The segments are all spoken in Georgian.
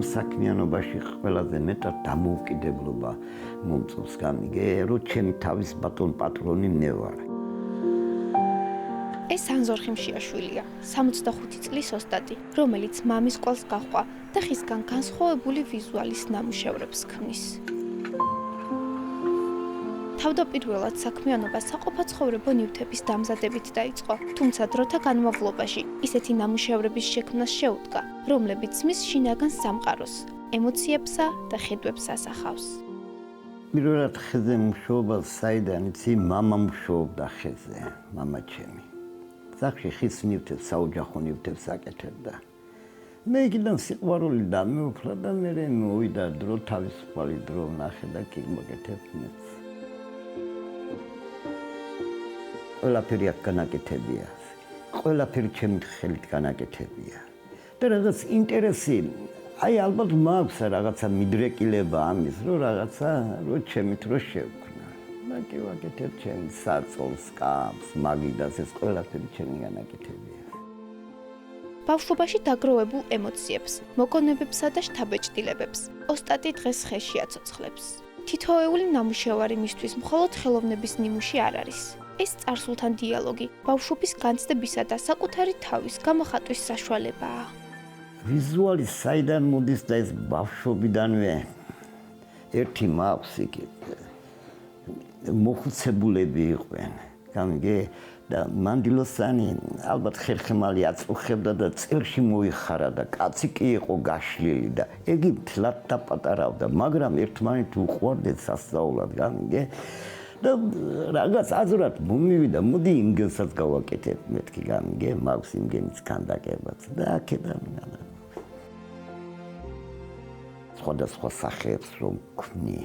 ამ საქმიანობაში ყველაზე მეტად დამოუკიდებლობა მომწონს გამიგე, რომ ჩემი თავის ბატონ პატრონი მე ვარ. ეს ანზორხი მშიაშვილია, 65 წლის ოსტატი, რომელიც მამის ყვალს გაჰყვა და ხისგან განსხვავებული ვიზუალის ნამუშევრებს ქმნის. თავდაპირველად საქმიანობა საყოფაცხოვრებო ნივთების დამზადებით დაიწყო, თუმცა დროთა განმავლობაში ისეთი ნამუშევრების შექმნას შეუდგა, რომლებიც მის შინაგან სამყაროს, ემოციებსა და ხედვებს ასახავს. პირველად ხეზე მუშაობა საიდან იცი, მამა მუშაობდა ხეზე, მამა ჩემი. სახში ხის ნივთებს, საოჯახო ნივთებს აკეთებდა. მე იქიდან სიყვარული დამეუფლა და მე მოვიდა დრო თავისუფალი დრო ნახე და კი მოკეთებ მეც. ყველაფერი აქ განაკეთებია. ყველაფერი ჩემი ხელით განაკეთებია. და რაღაც ინტერესი, აი ალბათ მაქვს რაღაცა მიდრეკილება ამის, რომ რაღაცა რო ჩემით რო შევქნა. და კი ვაკეთებ ჩემ საწოლს, კამს, მაგიდას, ეს ყველაფერი ჩემი განაკეთებია. ბავშვობაში დაგროვებულ ემოციებს, მოგონებებსა და შთაბეჭდილებებს ოსტატი დღეს ხეში აცოცხლებს. თითოეული ნამუშევარი მისთვის მხოლოდ ხელოვნების ნიმუში არ არის. ეს წარსულთან დიალოგი, ბავშვობის განცდებისა და საკუთარი თავის გამოხატვის საშუალებაა. ვიზუალი საიდან მოდის და ეს ბავშვობიდანვე ერთი მაქვს იქ მოხუცებულები იყვნენ. გამიგე და მანდილოსანი ალბათ ხერხემალი აწუხებდა და წელში მოიხარა და კაცი კი იყო გაშლილი და ეგი მთლად დაპატარავდა, მაგრამ ერთმანეთ უყვარდეთ სასწაულად, გამიგე და რაღაც აზრად მომივიდა, მოდი იმგენსაც გავაკეთებ, მეთქი გამიგე, მაქვს იმგენის ქანდაკებაც და აქედან სხვადასხვა სახეებს რომ ქმნი,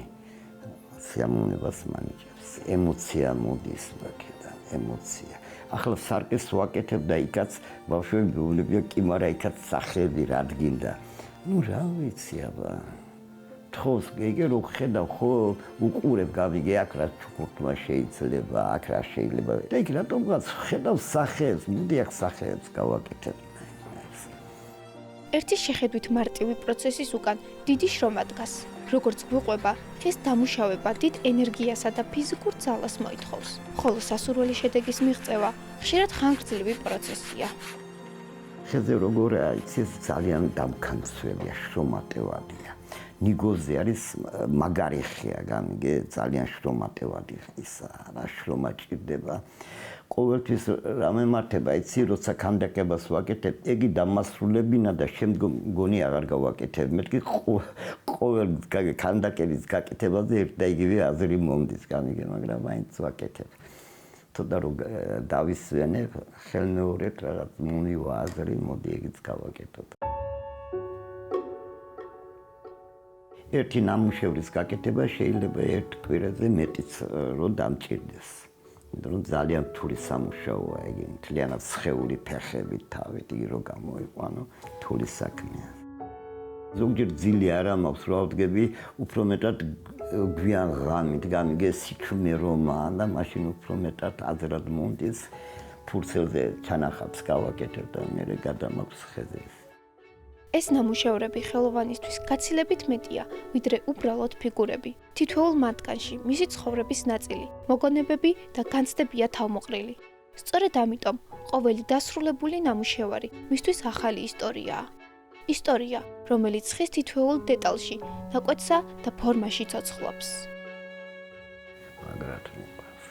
სიამოვნებას მანიჭებს, ემოცია მოდის აქედან, ემოცია. ახლა სარკეს ვაკეთებ და იქაც ბავშვები გეუბნებია, კი მაგრამ იქაც სახეები რადგინდა. ნუ რა ვიცი აბა. თხოს გეგე რო ხედავ ხო უყურებ გამიგე აქ რა ჩუქურთმა შეიძლება, აქ რა შეიძლება. და იქ რატომღაც ხედავ სახეებს, მოდი აქ სახეებს გავაკეთებ. ერთი შეხედვით მარტივი პროცესის უკან დიდი შრომა დგას. როგორც გვიყვება, ხის დამუშავება დიდ ენერგიასა და ფიზიკურ ძალას მოითხოვს, ხოლო სასურველი შედეგის მიღწევა ხშირად ხანგრძლივი პროცესია. ხეზე როგორია, იცი ეს ძალიან დამქანცველია, შრომატევადია. ნიგოზე არის მაგარი ხეა, გამიგე, ძალიან შრომატევადი ხისა, რა შრომა ჭირდება. ყოველთვის რამე მართება, იცი, როცა ქანდაკებას ვაკეთებ, ეგი დამასრულებინა და შემდგომ გონი აღარ გავაკეთებ. მეთქი ყოველ ქანდაკების გაკეთებაზე ერთ და იგივე აზრი მომდის, გამიგე, მაგრამ მაინც ვაკეთებ. თორდა რომ დავისვენებ, ხელმეორედ რაღაც მომივა აზრი, მოდი ეგიც გავაკეთოთ. ერთი ნამუშევრის გაკეთება შეიძლება ერთ კვირაზე მეტიც რომ დამჭირდეს. რომ ძალიან რთული სამუშაოა იგი, მთლიანად სხეული ფეხები, თავით იგი რომ გამოიყვანო, რთული საქმეა. ზოგჯერ ძილი არ მაქვს, რომ ავდგები, უფრო მეტად გვიან ღამით, გამიგე სიჩუმე რომაა და მაშინ უფრო მეტად აზრად მომდის, ფურცელზე ჩანახავს გავაკეთებ და მერე გადამაქვს ხეზე. ეს ნამუშევრები ხელოვანისთვის გაცილებით მეტია, ვიდრე უბრალოდ ფიგურები. თითოეულ მათგანში მისი ცხოვრების ნაწილი, მოგონებები და განცდებია თავმოყრილი. სწორედ ამიტომ ყოველი დასრულებული ნამუშევარი მისთვის ახალი ისტორიაა. ისტორია, რომელიც ხის თითოეულ დეტალში, ნაკვეთსა და ფორმაში ცოცხლობს. მაგრად მოყავს.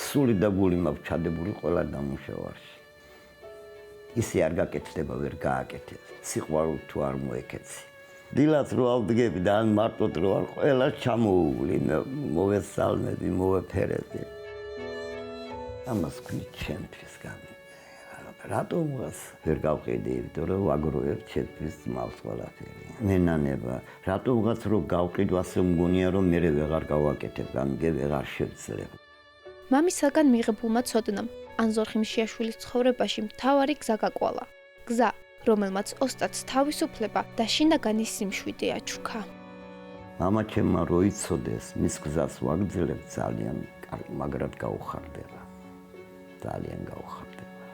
სული და გული მაქვს ჩადებული ყველა ნამუშევარში. ისე არ გაკეთდება, ვერ გააკეთებ. სიყვარული თუ არ მოეკეცი. დილაც რო ავდგები და ან მარტოდ რო არ ყველა ჩამოუვლი, მოვესალმები, მოვეფერები. ამას ქმნით ჩემთვის გამი. რატომღაც ვერ გავყიდი, იმიტომ რომ ვაგროვებ ჩემთვის ძმავს ყველაფერი. მენანება, რატომღაც რო გავყიდ, ასე მგონია რომ მე ვეღარ გავაკეთებ, გამიგე ვეღარ შევძლებ. მამისაგან მიღებულმა ცოდნამ ანზორხი მშიაშვილის ცხოვრებაში მთავარი გზა გაკვალა. გზა, რომელმაც ოსტატს თავისუფლება და შინაგანი სიმშვიდე აჩუქა. მამა ჩემმა რო იცოდეს, მის გზას ვაგრძელებ ძალიან, მაგრად გაუხარდება. ძალიან გაუხარდება.